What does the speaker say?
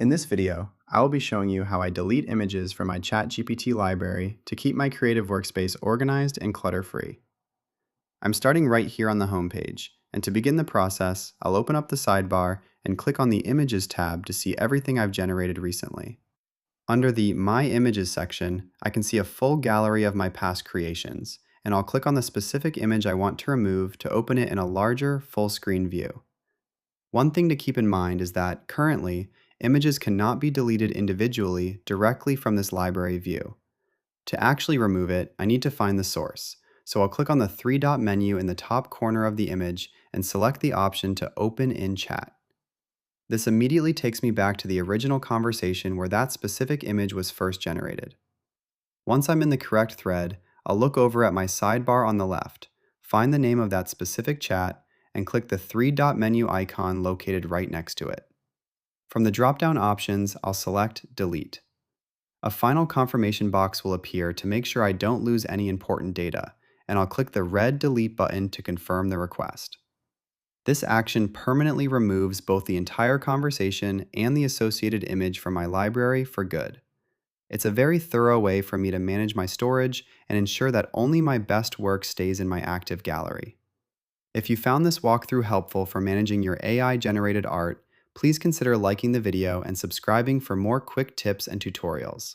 In this video, I will be showing you how I delete images from my ChatGPT library to keep my creative workspace organized and clutter-free. I'm starting right here on the home page, and to begin the process, I'll open up the sidebar and click on the Images tab to see everything I've generated recently. Under the My Images section, I can see a full gallery of my past creations, and I'll click on the specific image I want to remove to open it in a larger, full-screen view. One thing to keep in mind is that, currently, images cannot be deleted individually directly from this library view. To actually remove it, I need to find the source, so I'll click on the three-dot menu in the top corner of the image and select the option to Open in Chat. This immediately takes me back to the original conversation where that specific image was first generated. Once I'm in the correct thread, I'll look over at my sidebar on the left, find the name of that specific chat, and click the three-dot menu icon located right next to it. From the drop-down options, I'll select Delete. A final confirmation box will appear to make sure I don't lose any important data, and I'll click the red Delete button to confirm the request. This action permanently removes both the entire conversation and the associated image from my library for good. It's a very thorough way for me to manage my storage and ensure that only my best work stays in my active gallery. If you found this walkthrough helpful for managing your AI-generated art, please consider liking the video and subscribing for more quick tips and tutorials.